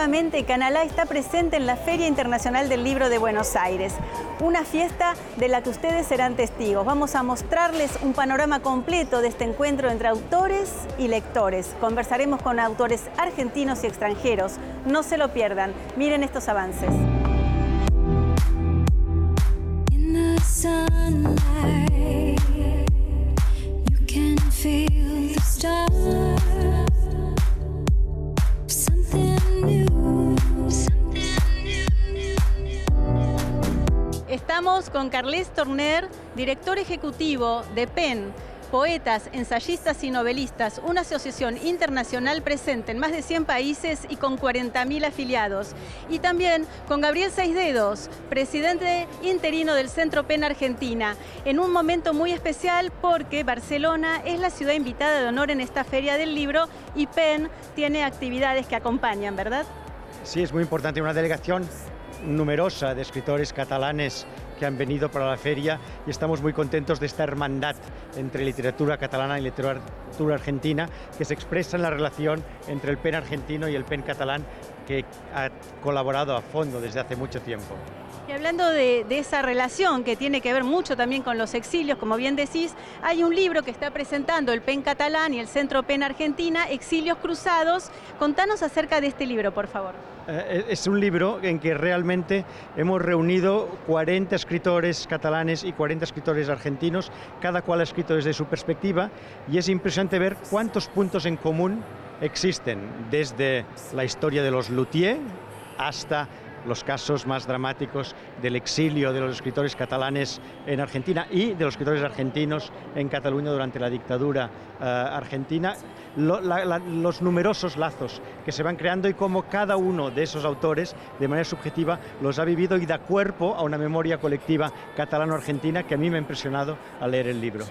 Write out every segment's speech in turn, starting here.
nuevamente Canalá está presente en la Feria Internacional del Libro de Buenos Aires, una fiesta de la que ustedes serán testigos. Vamos a mostrarles un panorama completo de este encuentro entre autores y lectores. Conversaremos con autores argentinos y extranjeros. No se lo pierdan. Miren estos avances. Estamos con Carles Torner, director ejecutivo de PEN, Poetas, Ensayistas y Novelistas, una asociación internacional presente en más de 100 países y con 40.000 afiliados. Y también con Gabriel Seisdedos, presidente interino del Centro PEN Argentina, en un momento muy especial porque Barcelona es la ciudad invitada de honor en esta Feria del Libro y PEN tiene actividades que acompañan, ¿verdad? Sí, es muy importante, una delegación numerosa de escritores catalanes que han venido para la feria y estamos muy contentos de esta hermandad entre literatura catalana y literatura argentina que se expresa en la relación entre el PEN argentino y el PEN catalán, que ha colaborado a fondo desde hace mucho tiempo. Y hablando de esa relación que tiene que ver mucho también con los exilios, como bien decís, hay un libro que está presentando el PEN catalán y el Centro PEN Argentina, Exilios Cruzados. Contanos acerca de este libro, por favor. Es un libro en que realmente hemos reunido 40 escritores catalanes y 40 escritores argentinos, cada cual ha escrito desde su perspectiva, y es impresionante ver cuántos puntos en común existen, desde la historia de los luthiers hasta los casos más dramáticos del exilio de los escritores catalanes en Argentina y de los escritores argentinos en Cataluña durante la dictadura argentina, los numerosos lazos que se van creando y cómo cada uno de esos autores, de manera subjetiva, los ha vivido y da cuerpo a una memoria colectiva catalano-argentina que a mí me ha impresionado al leer el libro.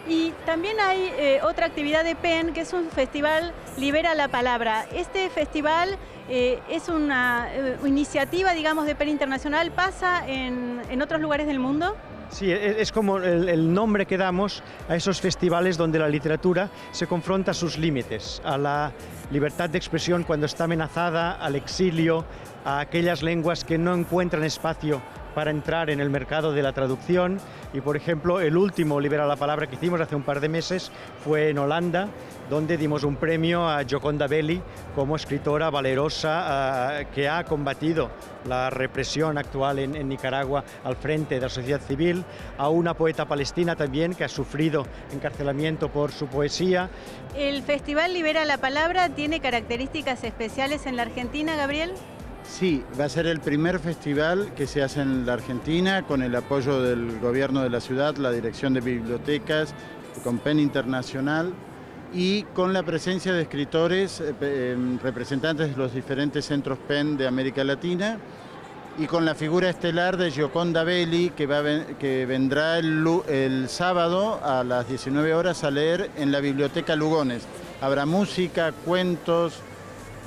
Y también hay otra actividad de PEN, que es un festival Libera la Palabra. Este festival es una iniciativa, digamos, de PEN Internacional. ¿Pasa en otros lugares del mundo? Sí, es como el nombre que damos a esos festivales donde la literatura se confronta a sus límites, a la libertad de expresión cuando está amenazada, al exilio, a aquellas lenguas que no encuentran espacio para entrar en el mercado de la traducción. Y por ejemplo, el último Libera la Palabra que hicimos hace un par de meses fue en Holanda, donde dimos un premio a Gioconda Belli como escritora valerosa que ha combatido la represión actual en Nicaragua al frente de la sociedad civil, a una poeta palestina también que ha sufrido encarcelamiento por su poesía. ¿El Festival Libera la Palabra tiene características especiales en la Argentina, Gabriel? Sí, va a ser el primer festival que se hace en la Argentina con el apoyo del gobierno de la ciudad, la Dirección de Bibliotecas, con PEN Internacional y con la presencia de escritores, representantes de los diferentes centros PEN de América Latina y con la figura estelar de Gioconda Belli que vendrá el sábado a las 19 horas a leer en la Biblioteca Lugones. Habrá música, cuentos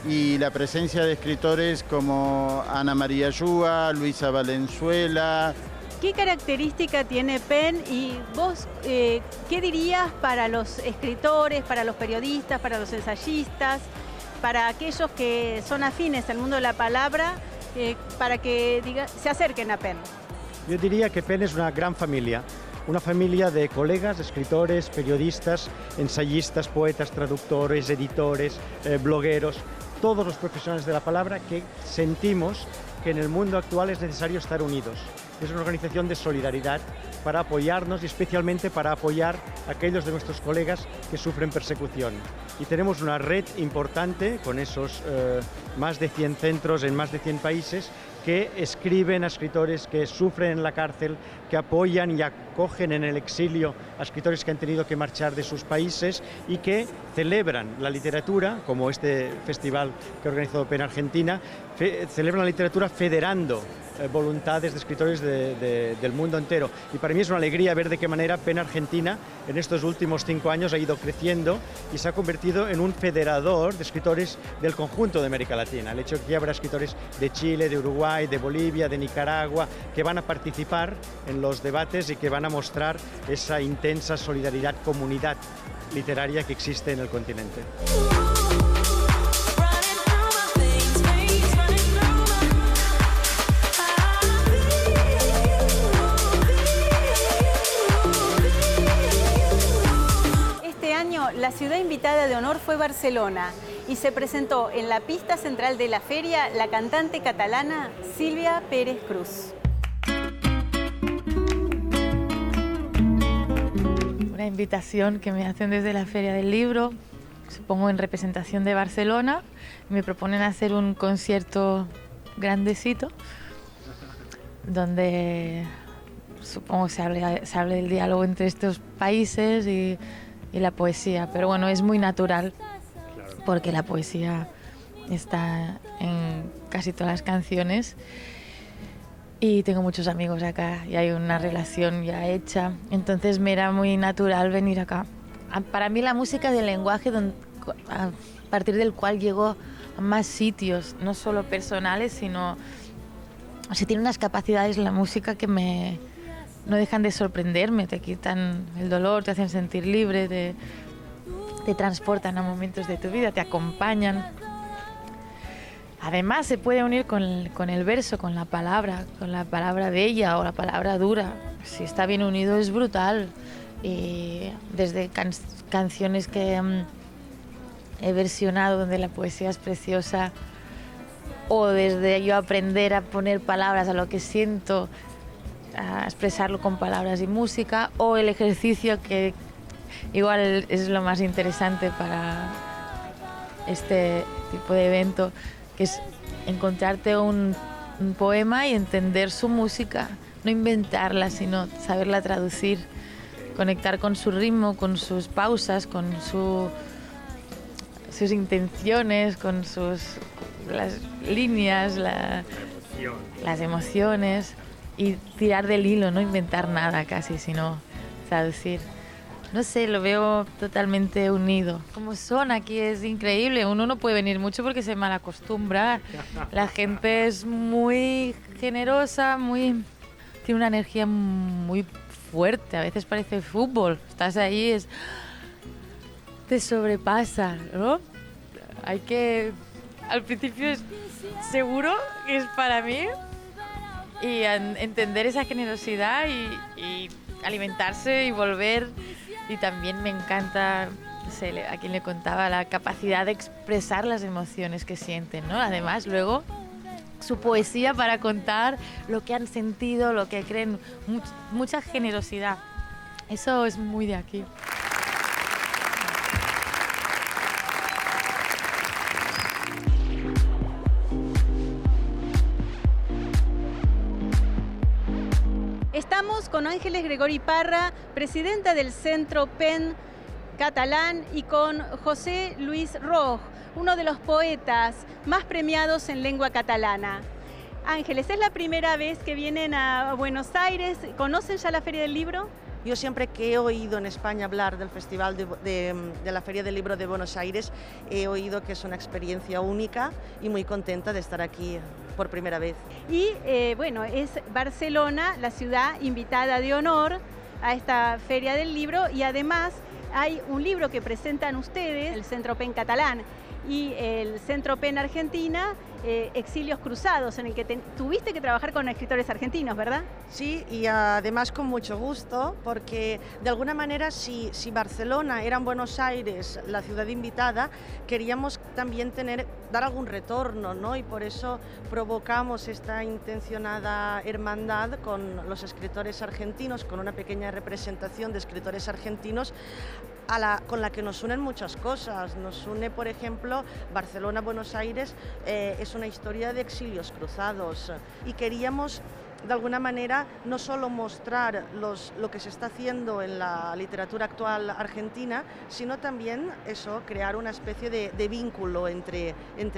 y la presencia de escritores como Ana María Yúa, Luisa Valenzuela. ¿Qué característica tiene PEN y vos qué dirías para los escritores, para los periodistas, para los ensayistas, para aquellos que son afines al mundo de la palabra, para que se acerquen a PEN? Yo diría que PEN es una gran familia. Una familia de colegas, escritores, periodistas, ensayistas, poetas, traductores, editores, blogueros, todos los profesionales de la palabra que sentimos que en el mundo actual es necesario estar unidos. Es una organización de solidaridad para apoyarnos y especialmente para apoyar a aquellos de nuestros colegas que sufren persecución. Y tenemos una red importante con esos más de 100 centros en más de 100 países que escriben a escritores que sufren en la cárcel, que apoyan y acogen en el exilio a escritores que han tenido que marchar de sus países y que celebran la literatura, como este festival que ha organizado PEN Argentina, celebran la literatura federando voluntades de escritores del mundo entero. Y para mí es una alegría ver de qué manera PEN Argentina en estos últimos 5 años ha ido creciendo y se ha convertido en un federador de escritores del conjunto de América Latina. El hecho de que habrá escritores de Chile, de Uruguay, de Bolivia, de Nicaragua, que van a participar en los debates y que van a mostrar esa intensa solidaridad, comunidad literaria que existe en el continente. la ciudad invitada de honor fue Barcelona y se presentó en la pista central de la feria la cantante catalana Sílvia Pérez Cruz. Una invitación que me hacen desde la Feria del Libro, supongo en representación de Barcelona. Me proponen hacer un concierto grandecito donde supongo se hable del diálogo entre estos países y la poesía, pero bueno, es muy natural porque la poesía está en casi todas las canciones y tengo muchos amigos acá y hay una relación ya hecha, entonces me era muy natural venir acá. Para mí la música es el lenguaje a partir del cual llego a más sitios, no solo personales, sino... O sea, tiene unas capacidades la música que no dejan de sorprenderme, te quitan el dolor, te hacen sentir libre, te transportan a momentos de tu vida, te acompañan. Además se puede unir con el verso, con la palabra bella o la palabra dura. Si está bien unido es brutal. Y desde canciones que he versionado donde la poesía es preciosa, o desde yo aprender a poner palabras a lo que siento, a expresarlo con palabras y música, o el ejercicio que igual es lo más interesante para este tipo de evento, que es encontrarte un poema y entender su música, no inventarla, sino saberla traducir, conectar con su ritmo, con sus pausas, con sus intenciones, con las líneas, las emociones, y tirar del hilo, no inventar nada casi, sino traducir. No sé, lo veo totalmente unido. Como son aquí es increíble, uno no puede venir mucho porque se mal acostumbra. La gente es muy generosa, tiene una energía muy fuerte, a veces parece fútbol. Estás ahí, te sobrepasa, ¿no? Al principio es seguro que es para mí, y entender esa generosidad y alimentarse y volver. Y también me encanta, no sé, a quien le contaba, la capacidad de expresar las emociones que sienten, ¿no? Además, luego, su poesía para contar lo que han sentido, lo que creen, mucha generosidad. Eso es muy de aquí. Estamos con Ángeles Gregori Parra, presidenta del Centro PEN catalán, y con José Luis Roig, uno de los poetas más premiados en lengua catalana. Ángeles, ¿es la primera vez que vienen a Buenos Aires? ¿Conocen ya la Feria del Libro? Yo siempre que he oído en España hablar del Festival de la Feria del Libro de Buenos Aires, he oído que es una experiencia única y muy contenta de estar aquí por primera vez. Y bueno, es Barcelona la ciudad invitada de honor a esta Feria del Libro, y además hay un libro que presentan ustedes, el Centro PEN catalán y el Centro PEN Argentina, Exilios Cruzados, en el que tuviste que trabajar con escritores argentinos, ¿verdad? Sí, y además con mucho gusto, porque de alguna manera si Barcelona era en Buenos Aires la ciudad invitada, queríamos también dar algún retorno, ¿no? Y por eso provocamos esta intencionada hermandad con los escritores argentinos, con una pequeña representación de escritores argentinos, con la que nos unen muchas cosas. Nos une, por ejemplo, Barcelona-Buenos Aires, es una historia de exilios cruzados, y queríamos de alguna manera no solo mostrar lo que se está haciendo en la literatura actual argentina, sino también crear una especie de vínculo entre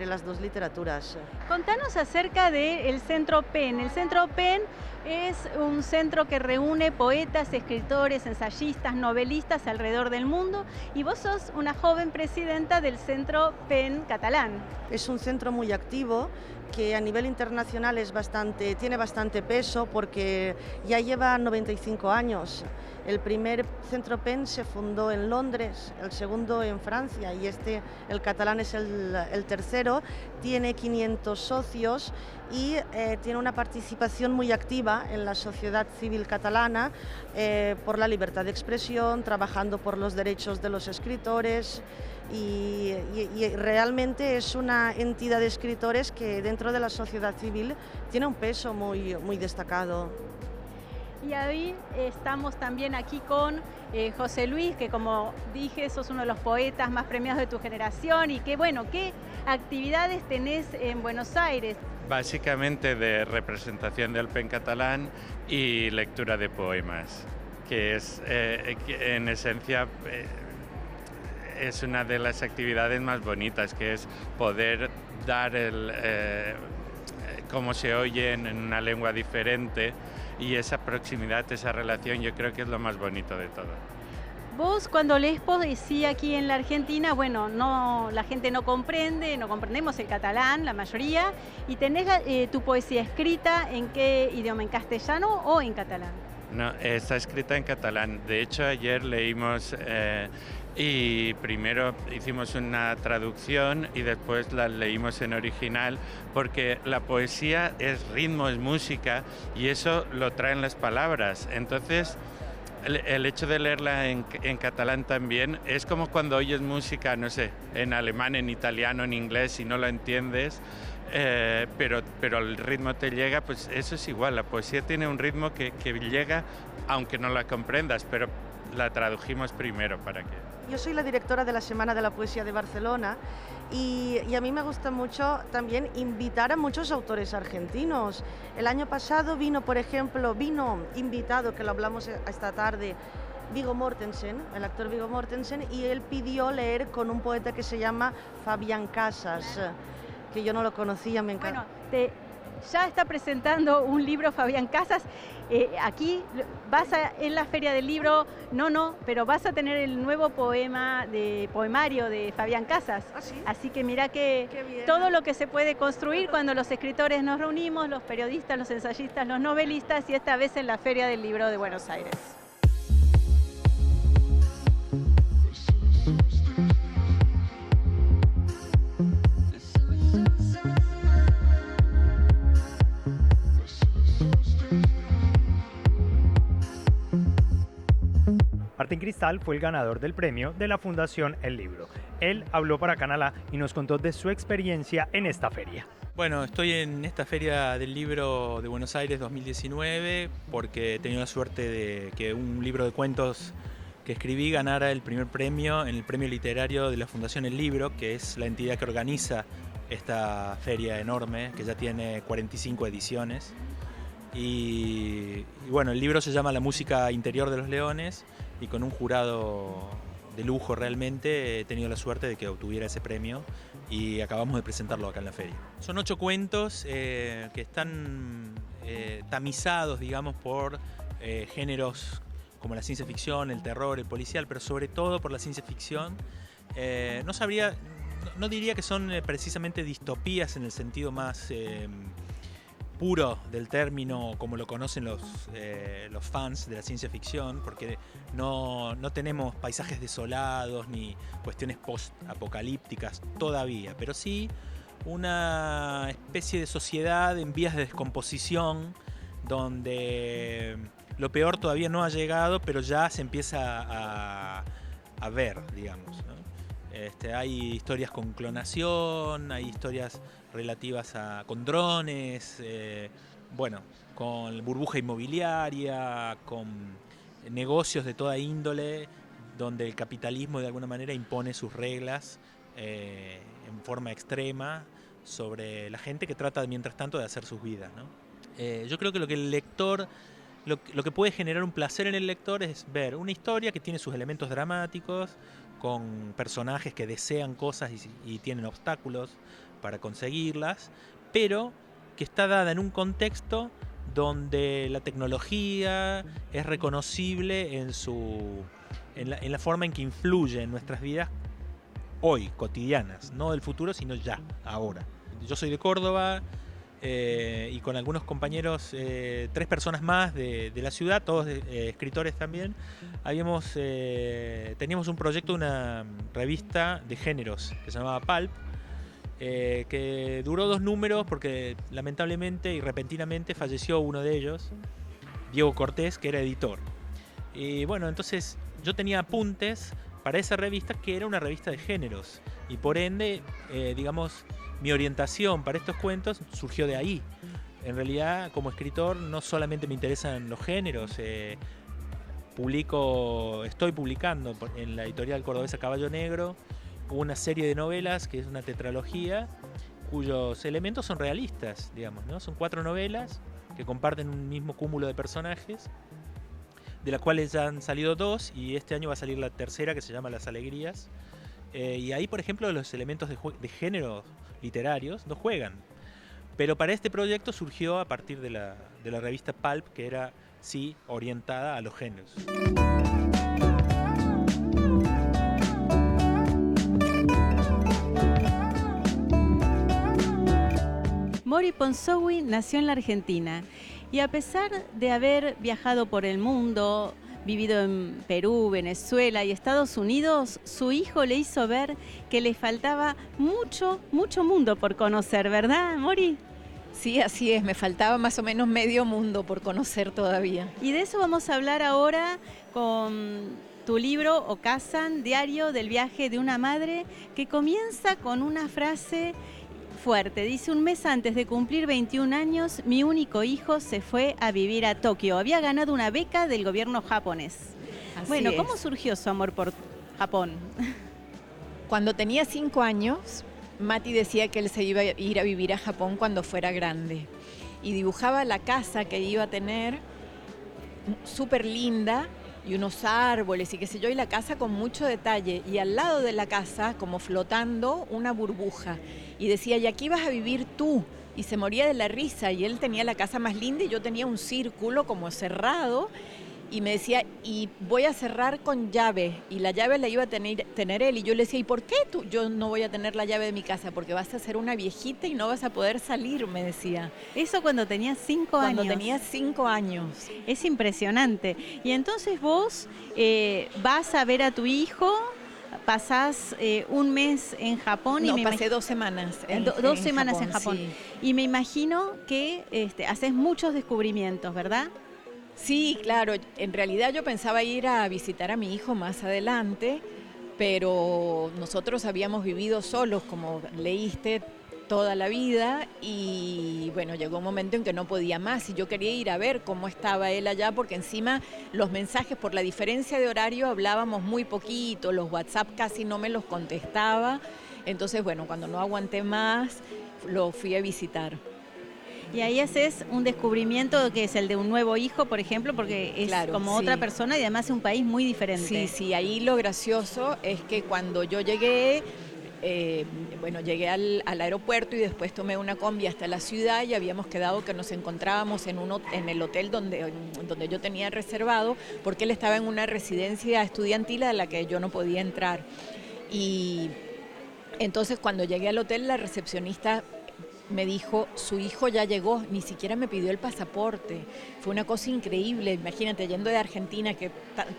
las dos literaturas. Contanos acerca del Centro PEN. El Centro PEN es un centro que reúne poetas, escritores, ensayistas, novelistas alrededor del mundo, y vos sos una joven presidenta del Centro PEN catalán. Es un centro muy activo, que a nivel internacional tiene bastante peso porque ya lleva 95 años. El primer centro PEN se fundó en Londres, el segundo en Francia y el catalán es el tercero. Tiene 500 socios y tiene una participación muy activa en la sociedad civil catalana por la libertad de expresión, trabajando por los derechos de los escritores y realmente es una entidad de escritores que dentro de la sociedad civil tiene un peso muy destacado. Y ahí estamos también aquí con José Luis, que como dije, sos uno de los poetas más premiados de tu generación y que bueno, ¿qué actividades tenés en Buenos Aires? Básicamente de representación del PEN catalán y lectura de poemas, que es en esencia es una de las actividades más bonitas, que es poder dar cómo se oye en una lengua diferente. Y esa proximidad, esa relación, yo creo que es lo más bonito de todo. Vos cuando lees poesía aquí en la Argentina, bueno, la gente no comprendemos el catalán, la mayoría, y tenés tu poesía escrita ¿en qué idioma? ¿En castellano o en catalán? No, está escrita en catalán. De hecho, ayer leímos y primero hicimos una traducción y después la leímos en original, porque la poesía es ritmo, es música y eso lo traen las palabras. Entonces, el hecho de leerla en catalán también es como cuando oyes música, no sé, en alemán, en italiano, en inglés y no la entiendes, pero el ritmo te llega, pues eso es igual. La poesía tiene un ritmo que llega aunque no la comprendas, pero la tradujimos primero para que... Yo soy la directora de la Semana de la Poesía de Barcelona y a mí me gusta mucho también invitar a muchos autores argentinos. El año pasado vino invitado, que lo hablamos esta tarde, Viggo Mortensen, el actor Viggo Mortensen, y él pidió leer con un poeta que se llama Fabián Casas, que yo no lo conocía, me encanta. Bueno, ya está presentando un libro Fabián Casas. Aquí en la Feria del Libro, pero vas a tener el nuevo poemario de Fabián Casas. ¿Ah, sí? Así que mira que todo lo que se puede construir cuando los escritores nos reunimos, los periodistas, los ensayistas, los novelistas, y esta vez en la Feria del Libro de Buenos Aires. Martín Cristal fue el ganador del premio de la Fundación El Libro. Él habló para Canalá y nos contó de su experiencia en esta feria. Bueno, estoy en esta Feria del Libro de Buenos Aires 2019 porque he tenido la suerte de que un libro de cuentos que escribí ganara el primer premio en el premio literario de la Fundación El Libro, que es la entidad que organiza esta feria enorme, que ya tiene 45 ediciones. Y bueno, el libro se llama La música interior de los leones y con un jurado de lujo realmente he tenido la suerte de que obtuviera ese premio y acabamos de presentarlo acá en la feria. Son 8 cuentos que están tamizados, digamos, por géneros como la ciencia ficción, el terror, el policial, pero sobre todo por la ciencia ficción. No diría que son precisamente distopías en el sentido más puro del término, como lo conocen los fans de la ciencia ficción, porque no tenemos paisajes desolados ni cuestiones post-apocalípticas todavía, pero sí una especie de sociedad en vías de descomposición donde lo peor todavía no ha llegado, pero ya se empieza a ver, digamos, ¿no? Hay historias con clonación, hay historias relativas con drones, con burbuja inmobiliaria, con negocios de toda índole, donde el capitalismo de alguna manera impone sus reglas en forma extrema sobre la gente que trata mientras tanto de hacer sus vidas, ¿no? Yo creo que lo que el lector, lo que puede generar un placer en el lector es ver una historia que tiene sus elementos dramáticos, con personajes que desean cosas y tienen obstáculos para conseguirlas, pero que está dada en un contexto donde la tecnología es reconocible en la forma en que influye en nuestras vidas hoy, cotidianas, no del futuro, sino ya, ahora. Yo soy de Córdoba, y con algunos compañeros, 3 personas más de la ciudad, todos escritores también, teníamos un proyecto, una revista de géneros que se llamaba Pulp, que duró 2 números porque lamentablemente y repentinamente falleció uno de ellos, Diego Cortés, que era editor. Y bueno, entonces yo tenía apuntes para esa revista, que era una revista de géneros, y por ende, digamos, mi orientación para estos cuentos surgió de ahí. En realidad, como escritor, no solamente me interesan los géneros, estoy publicando en la editorial cordobesa Caballo Negro una serie de novelas que es una tetralogía cuyos elementos son realistas, digamos, ¿no? Son 4 novelas que comparten un mismo cúmulo de personajes, de las cuales ya han salido 2 y este año va a salir la tercera, que se llama Las Alegrías. Y ahí, por ejemplo, los elementos de género literarios no juegan. Pero para este proyecto surgió a partir de la revista Pulp, que era, sí, orientada a los géneros. Mori Ponsowui nació en la Argentina y a pesar de haber viajado por el mundo, vivido en Perú, Venezuela y Estados Unidos, su hijo le hizo ver que le faltaba mucho mundo por conocer, ¿verdad, Mori? Sí, así es, me faltaba más o menos medio mundo por conocer todavía. Y de eso vamos a hablar ahora con tu libro Okazan, Diario del viaje de una madre, que comienza con una frase fuerte. Dice: un mes antes de cumplir 21 años, mi único hijo se fue a vivir a Tokio. Había ganado una beca del gobierno japonés. Bueno, ¿cómo surgió su amor por Japón? Cuando tenía 5 años, Mati decía que él se iba a ir a vivir a Japón cuando fuera grande. Y dibujaba la casa que iba a tener, súper linda, y unos árboles y qué sé yo, y la casa con mucho detalle. Y al lado de la casa, como flotando, una burbuja. Y decía: y aquí vas a vivir tú. Y se moría de la risa. Y él tenía la casa más linda y yo tenía un círculo como cerrado. Y me decía: y voy a cerrar con llave. Y la llave la iba a tener él. Y yo le decía: ¿y por qué yo no voy a tener la llave de mi casa? Porque vas a ser una viejita y no vas a poder salir, me decía. Eso cuando tenías 5 años. Cuando tenía 5 años. Es impresionante. Y entonces vos vas a ver a tu hijo, pasás un mes en Japón. No, pasé 2 semanas. 2 semanas en Japón. Sí. Y me imagino que haces muchos descubrimientos, ¿verdad? Sí, claro. En realidad yo pensaba ir a visitar a mi hijo más adelante, pero nosotros habíamos vivido solos, como leíste, toda la vida, y bueno, llegó un momento en que no podía más y yo quería ir a ver cómo estaba él allá, porque encima los mensajes, por la diferencia de horario, hablábamos muy poquito, los WhatsApp casi no me los contestaba. Entonces, bueno, cuando no aguanté más, lo fui a visitar. Y ahí haces un descubrimiento que es el de un nuevo hijo, por ejemplo, porque es como otra persona y además es un país muy diferente. Sí, ahí lo gracioso es que cuando yo llegué, llegué al aeropuerto y después tomé una combi hasta la ciudad y habíamos quedado que nos encontrábamos en el hotel donde yo tenía reservado, porque él estaba en una residencia estudiantil a la que yo no podía entrar. Y entonces cuando llegué al hotel, la recepcionista me dijo: su hijo ya llegó, ni siquiera me pidió el pasaporte. Fue una cosa increíble, imagínate, yendo de Argentina que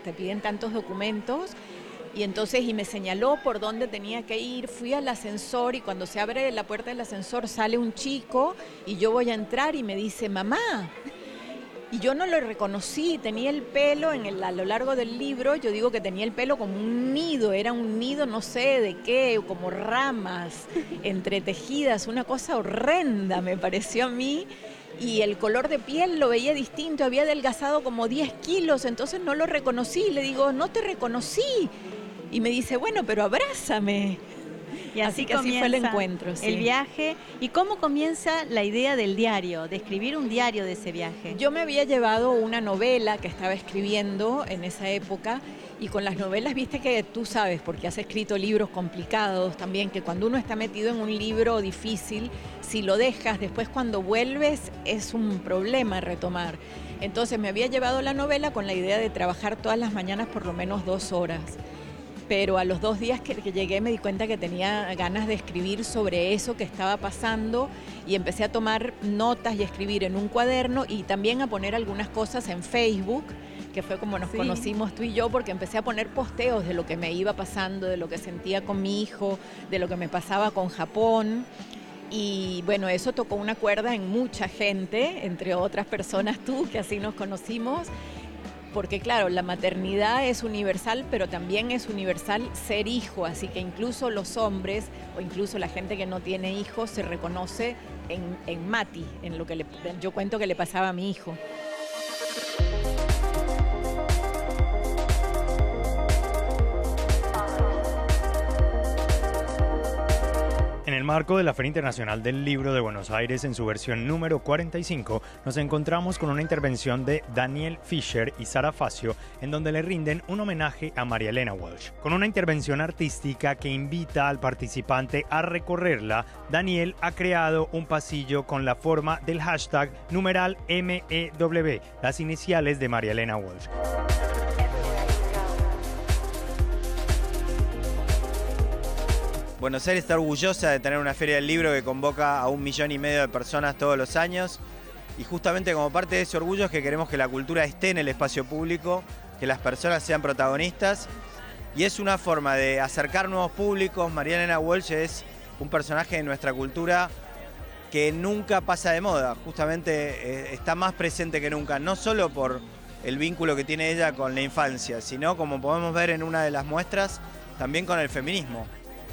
te piden tantos documentos. Y entonces, y me señaló por dónde tenía que ir, fui al ascensor y cuando se abre la puerta del ascensor sale un chico y yo voy a entrar y me dice: mamá. Y yo no lo reconocí, tenía el pelo a lo largo del libro, yo digo que tenía el pelo como un nido, era un nido no sé de qué, como ramas entretejidas, una cosa horrenda me pareció a mí. Y el color de piel lo veía distinto, había adelgazado como 10 kilos, entonces no lo reconocí, le digo: no te reconocí. Y me dice: bueno, pero abrázame. Y así fue el encuentro, sí. El viaje. ¿Y cómo comienza la idea del diario, de escribir un diario de ese viaje? Yo me había llevado una novela que estaba escribiendo en esa época, y con las novelas, viste que tú sabes, porque has escrito libros complicados también, que cuando uno está metido en un libro difícil, si lo dejas, después cuando vuelves es un problema retomar. Entonces me había llevado la novela con la idea de trabajar todas las mañanas por lo menos 2 horas. pero a los 2 días que llegué me di cuenta que tenía ganas de escribir sobre eso que estaba pasando y empecé a tomar notas y a escribir en un cuaderno y también a poner algunas cosas en Facebook, que fue como nos conocimos tú y yo, porque empecé a poner posteos de lo que me iba pasando, de lo que sentía con mi hijo, de lo que me pasaba con Japón. Y bueno, eso tocó una cuerda en mucha gente, entre otras personas tú, que así nos conocimos, porque claro, la maternidad es universal, pero también es universal ser hijo, así que incluso los hombres o incluso la gente que no tiene hijos se reconoce en Mati, en lo que yo cuento que le pasaba a mi hijo. En el marco de la Feria Internacional del Libro de Buenos Aires, en su versión número 45, nos encontramos con una intervención de Daniel Fisher y Sara Facio, en donde le rinden un homenaje a María Elena Walsh. Con una intervención artística que invita al participante a recorrerla, Daniel ha creado un pasillo con la forma del hashtag numeral MEW, las iniciales de María Elena Walsh. Buenos Aires está orgullosa de tener una feria del libro que convoca a 1,5 millones de personas todos los años y justamente como parte de ese orgullo es que queremos que la cultura esté en el espacio público, que las personas sean protagonistas y es una forma de acercar nuevos públicos. María Elena Walsh es un personaje de nuestra cultura que nunca pasa de moda, justamente está más presente que nunca, no solo por el vínculo que tiene ella con la infancia, sino como podemos ver en una de las muestras, también con el feminismo.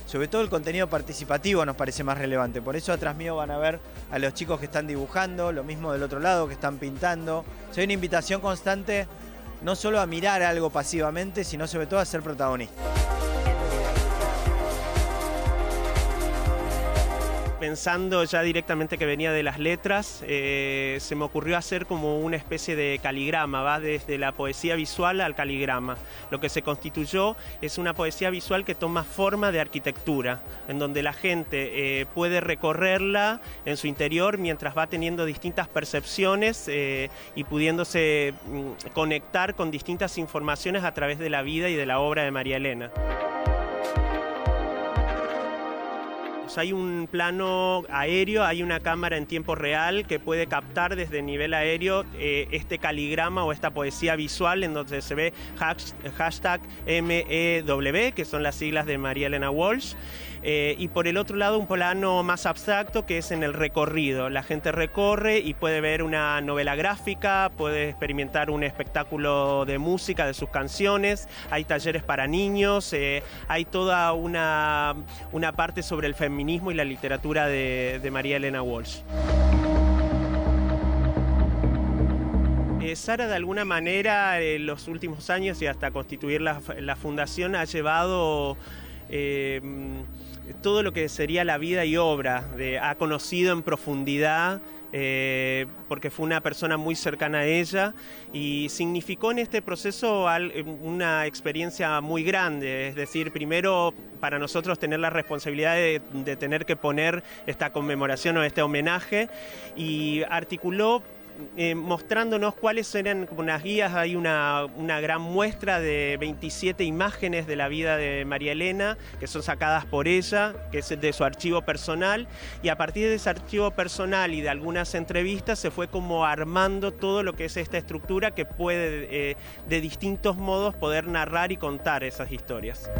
Sobre todo el contenido participativo nos parece más relevante, por eso atrás mío van a ver a los chicos que están dibujando, lo mismo del otro lado que están pintando. Hay una invitación constante no solo a mirar algo pasivamente, sino sobre todo a ser protagonistas. Pensando ya directamente que venía de las letras, se me ocurrió hacer como una especie de caligrama, va desde la poesía visual al caligrama. Lo que se constituyó es una poesía visual que toma forma de arquitectura, en donde la gente puede recorrerla en su interior mientras va teniendo distintas percepciones y pudiéndose conectar con distintas informaciones a través de la vida y de la obra de María Elena. Hay un plano aéreo, hay una cámara en tiempo real que puede captar desde nivel aéreo este caligrama o esta poesía visual en donde se ve hashtag MEW, que son las siglas de María Elena Walsh. Y por el otro lado un plano más abstracto que es en el recorrido. La gente recorre y puede ver una novela gráfica, puede experimentar un espectáculo de música de sus canciones, hay talleres para niños, hay toda una parte sobre el feminismo y la literatura de María Elena Walsh. Sara de alguna manera en los últimos años y hasta constituir la fundación ha llevado todo lo que sería la vida y obra, ha conocido en profundidad, porque fue una persona muy cercana a ella y significó en este proceso una experiencia muy grande, es decir, primero para nosotros tener la responsabilidad de tener que poner esta conmemoración o este homenaje y articuló mostrándonos cuáles eran como unas guías. Hay una gran muestra de 27 imágenes de la vida de María Elena que son sacadas por ella, que es de su archivo personal, y a partir de ese archivo personal y de algunas entrevistas se fue como armando todo lo que es esta estructura que puede de distintos modos poder narrar y contar esas historias.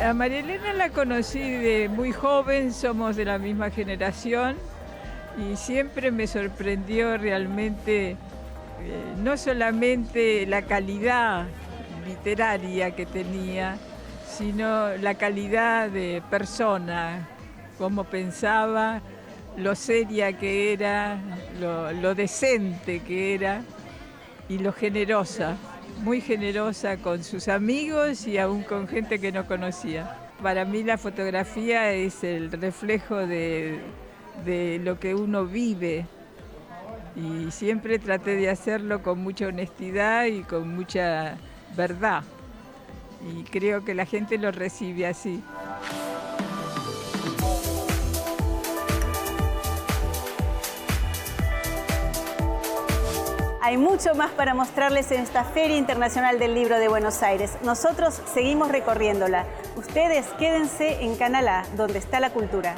A María Elena la conocí de muy joven, somos de la misma generación y siempre me sorprendió realmente no solamente la calidad literaria que tenía, sino la calidad de persona, cómo pensaba, lo seria que era, lo decente que era y lo generosa. Muy generosa con sus amigos y aún con gente que no conocía. Para mí la fotografía es el reflejo de lo que uno vive y siempre traté de hacerlo con mucha honestidad y con mucha verdad y creo que la gente lo recibe así. Hay mucho más para mostrarles en esta Feria Internacional del Libro de Buenos Aires. Nosotros seguimos recorriéndola. Ustedes quédense en Canal A, donde está la cultura.